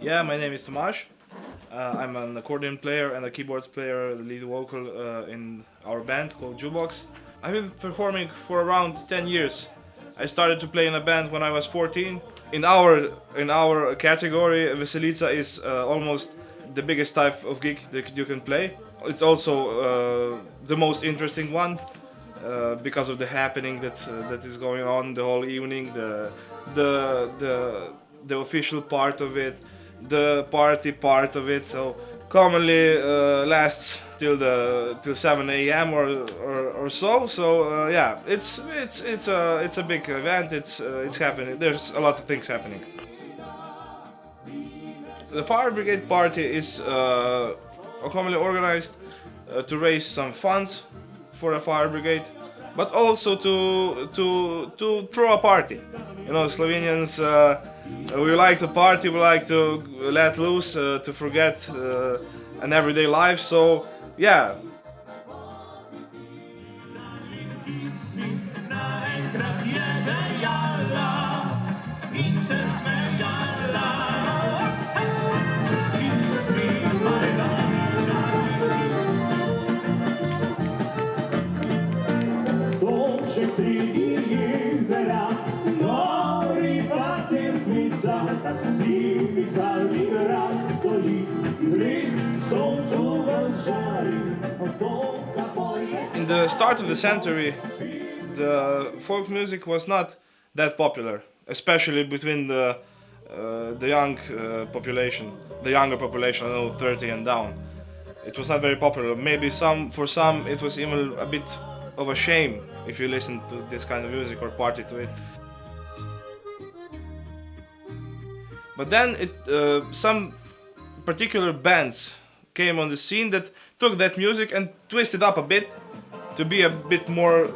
Yeah, my name is Tomasz. I'm an accordion player and a keyboards player, the lead vocal in our band called Jukebox. I've been performing for around 10 years. I started to play in a band when I was 14. In our category, veselicah is almost the biggest type of gig that you can play. It's also the most interesting one because of the happening that is going on the whole evening, the official part of it, the party part of it. So commonly lasts till 7 a.m. or so. So yeah, it's a big event. It's happening. There's a lot of things happening. The fire brigade party is commonly organized to raise some funds for a fire brigade, but also to throw a party. You know, Slovenians, we like to party, we like to let loose, to forget an everyday life. So yeah. In the start of the century, the folk music was not that popular, especially between the young population, the younger population, I know 30 and down. It was not very popular. Maybe for some it was even a bit of a shame if you listen to this kind of music or party to it. But then some particular bands came on the scene that took that music and twisted up a bit to be a bit more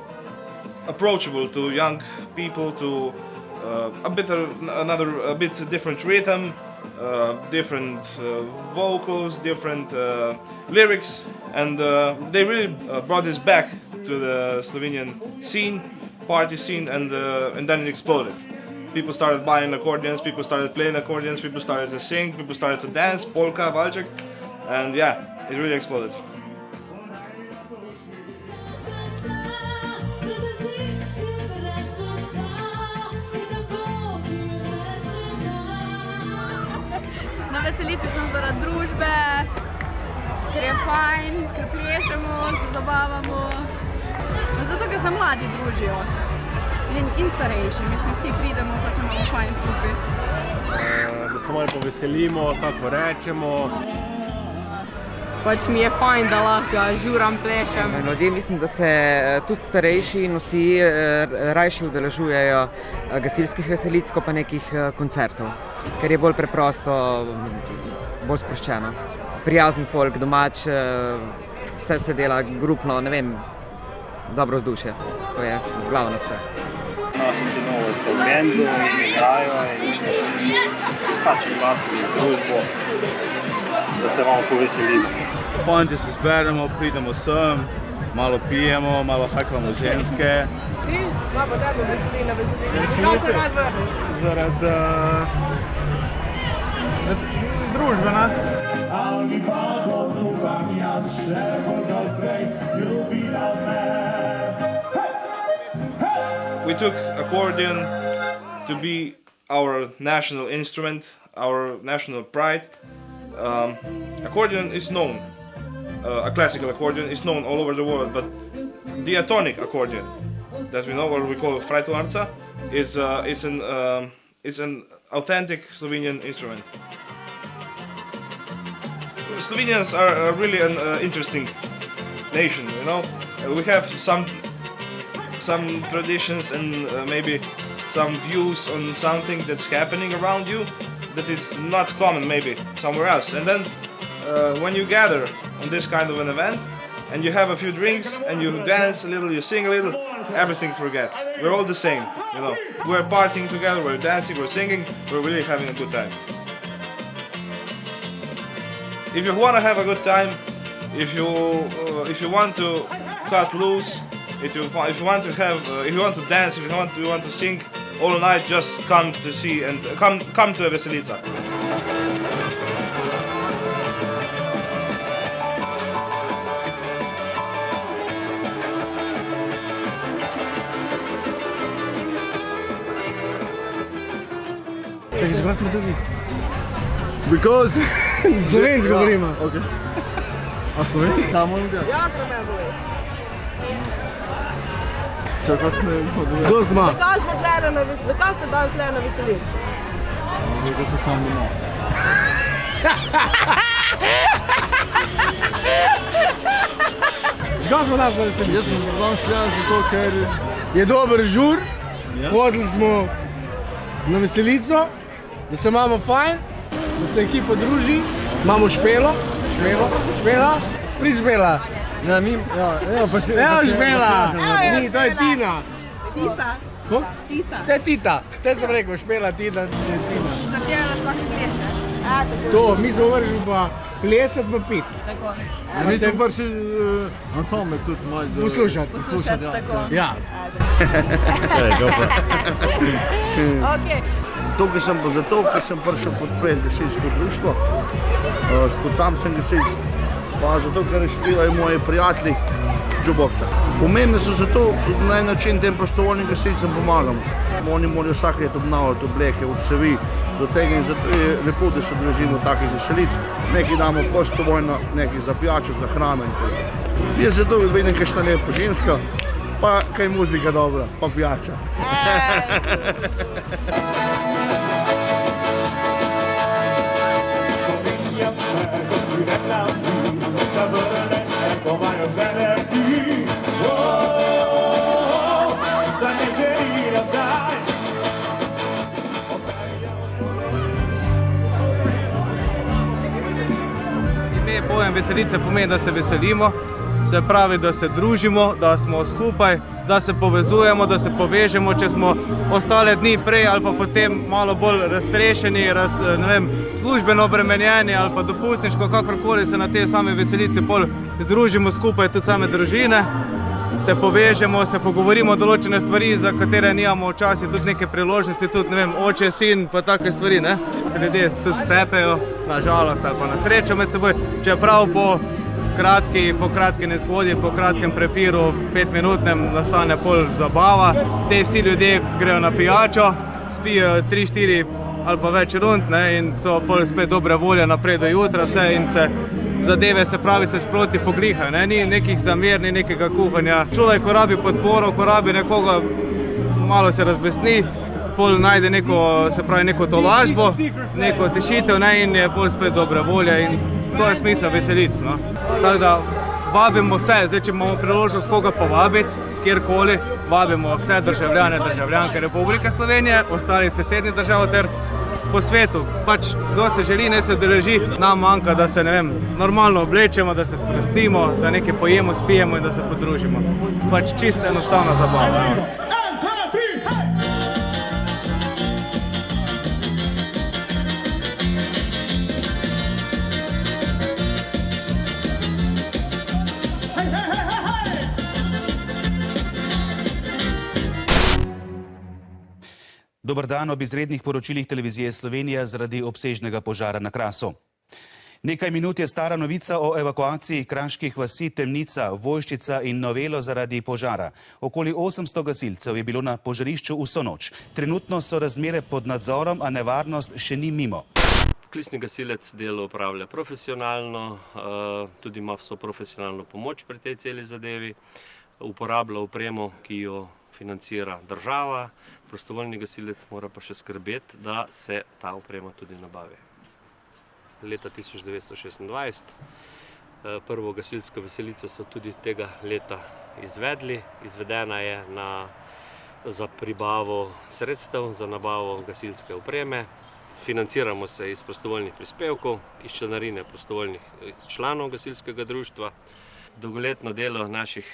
approachable to young people, to a bit different rhythm, different vocals, different lyrics, and they really brought this back to the Slovenian scene, party scene, and then it exploded. People started buying accordions, people started playing accordions, people started to sing, people started to dance, polka, valček, and yeah, it really exploded. Na veselici sem zaradi družbe, ker je fajn, ker plešemo, se zabavamo. Zato, ker se mladi družijo in starejši, mislim, vsi pridemo, pa se imamo fajn skupaj. Da se malo poveselimo, kako rečemo. Pač mi je fajn, da lahko žuram, plešem. Ljudje mislim, da se tudi starejši in vsi rajši udeležujejo gasilskih veselic, kot pa nekih koncertov, ker je bolj preprosto, bolj sproščeno. Prijazen folk, domač, vse se dela grupno, ne vem, dobro vzdušje, to je glavna stvar. Vsi novo ste v bendu in igrajo in ste si pač vglasili z družbo, da se malo poveselimo. Fanti se zberemo, pridemo sem, malo pijemo, malo haklamo ženske. Ti? Baba, da bo veseli na veseli. Kaj se rad vrneš? Zaradi družbe, ne? Ali pa kot upam jaz še bolj naprej ljubila me. We took accordion to be our national instrument, our national pride. Accordion is known, a classical accordion is known all over the world, but the atonic accordion that we know, what we call freitlarca, is an authentic Slovenian instrument. Slovenians are really an interesting nation, you know. We have some traditions and maybe some views on something that's happening around you that is not common maybe somewhere else. And then when you gather on this kind of an event and you have a few drinks and you dance a little, you sing a little, everything forgets. We're all the same, you know. We're partying together, we're dancing, we're singing, we're really having a good time. If you want to have a good time, if you want to cut loose, if you want to dance, if you want to sing, all night just come to see and come to a veselica. Zakaj smo tukaj? Because... Slovensko govorimo. Okay. A slovenski? Tam on ga? Ja, to me boli. Čakaj se ne hoduje. Kdo smo? Zakaj ste danes le na veselici? Zato se sam doma. Zakaj smo danes na veselici? Jaz sem danes le zato, ker... Je dober žur, hodili smo na veselico, da se imamo fajn, da se ekipa druži, imamo špelo, prid špela. Ja, ni, ja, pa si... Evo špela, ni, to je Tina. Tita. Ko? Tita. To je Tita, vse sem rekel, špela, Tina, Tina. Zapjela svaki pleše. To, mi smo vršili pa plesat pa pit. Tako. Ja, mi smo prši ansambl tudi malo... Poslušati. Poslušati, tako. Ja. Okej. Tukaj sem pa zato, ker sem prišel podpreti gasilsko društvo. Sam sem gasilc, pa zato, ker špilajo moji prijatelji jukeboxa. Pomembni so zato, da na en način tem prostovoljnim gasilcem pomagamo. Oni morajo vsak let obnavljati obleke, od cevi do tega in zato je lepo, da se držimo takih veselic. Nekaj damo prostovoljno, nekaj za pijačo, za hrano in tako. Jaz zato vidim kakšna lepa ženska, pa kaj muzika dobra, pa pijača. Ime pojem veselice pomeni, da se veselimo, se pravi, da se družimo, da smo skupaj, da se povezujemo, da se povežemo, če smo ostale dni prej ali pa potem malo bolj raztrešeni, službeno obremenjeni ali pa dopustniško, kakorkoli se na te same veselice pol združimo skupaj, tudi same družine, se povežemo, se pogovorimo določene stvari, za katere nimamo včasih tudi neke priložnosti, tudi oče, sin, pa take stvari, ne? Se ljudje tudi stepejo, na žalost ali pa na srečo med seboj, čeprav po kratki nezgodi, po kratkem prepiru, 5-minutnem nastane pol zabava. Te vsi ljudje grejo na pijačo, spijo 3-4 ali pa več rund, ne, in so pol spet dobre volje naprej do jutra, vse in se zadeve, se pravi, se sproti poglihajo, ne, ni nekih zamer, ni nekega kuhanja. Človek, ko rabi podporo, ko rabi nekoga, malo se razbesni, pol najde neko tolažbo, neko tešitev, ne, in je pol spet dobre volje in to je smisel veselic, no. Tako da vabimo vse, zdaj, če imamo priložnost koga povabiti, s kjerkoli, vabimo vse državljane, državljanke Republike Slovenije, ostalih sosednjih držav ter po svetu. Pač, kdo se želi, ne se udeleži, nam manjka, da se, normalno oblečemo, da se sprostimo, da nekaj pojemo, spijemo in da se podružimo. Pač čisto enostavna zabava. Dober dan ob izrednih poročilih televizije Slovenija zaradi obsežnega požara na Krasu. Nekaj minut je stara novica o evakuaciji kraških vasi Temnica, Vojščica in Novelo zaradi požara. Okoli 800 gasilcev je bilo na požarišču vso noč. Trenutno so razmere pod nadzorom, a nevarnost še ni mimo. Poklicni gasilec delo opravlja profesionalno, tudi ima vso profesionalno pomoč pri tej celi zadevi, uporablja opremo, ki jo financira država. Prostovoljni gasilec mora pa še skrbeti, da se ta oprema tudi nabavi. Leta 1926, prvo gasilsko veselico so tudi tega leta izvedli. Izvedena je za pribavo sredstev, za nabavo gasilske opreme. Financiramo se iz prostovoljnih prispevkov, iz članarine prostovoljnih članov gasilskega društva. Dolgoletno delo naših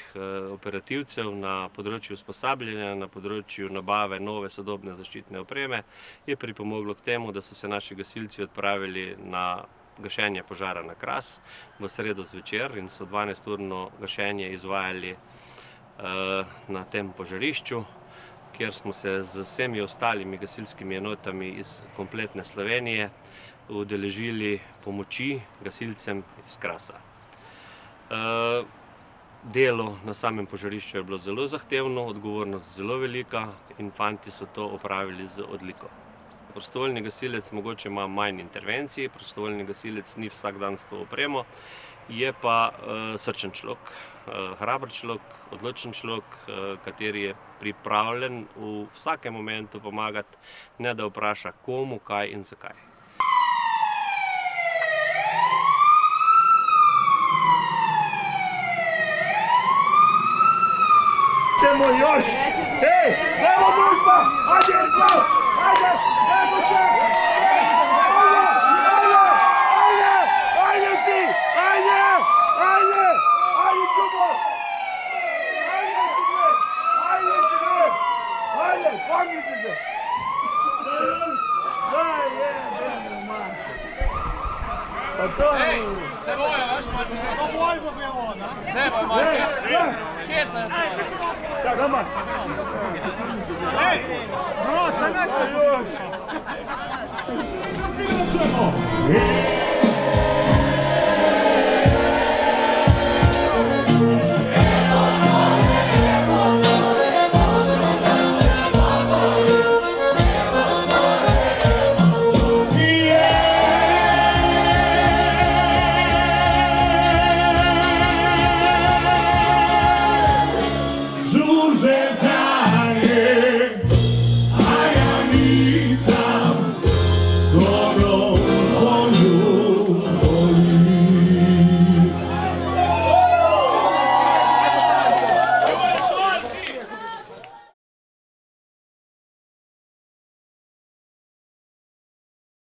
operativcev na področju usposabljanja, na področju nabave nove sodobne zaščitne opreme je pripomoglo k temu, da so se naši gasilci odpravili na gašenje požara na Kras v sredo zvečer in so 12-urno gašenje izvajali na tem požarišču. kjer smo se z vsemi ostalimi gasilskimi enotami iz kompletne Slovenije udeležili pomoči gasilcem iz Krasa. Delo na samem požarišču je bilo zelo zahtevno, odgovornost zelo velika in fanti so to opravili z odliko. Prostovoljni gasilec mogoče ima manj intervencij, prostovoljni gasilec ni vsak dan s to opremo, je pa srčen človek, hraber človek, odločen človek, kateri je pripravljen v vsakem momentu pomagati, ne da vpraša komu, kaj in zakaj. Ćemo još! Hej, evo družba! Ajde, prav! Ajde! Evo se! Ajde si! Ajde! Ajde! Ajde, Čubo! Ajde si bre! Ajde si bre! Ajde, pomnite se! Daj, jebeno, mašo! Pa to je... Se boje, veš, malce, to boj bo bilo, ne? Ne boj, malce, heca je se. Čakaj, mas! Ej, bro, da nešto još!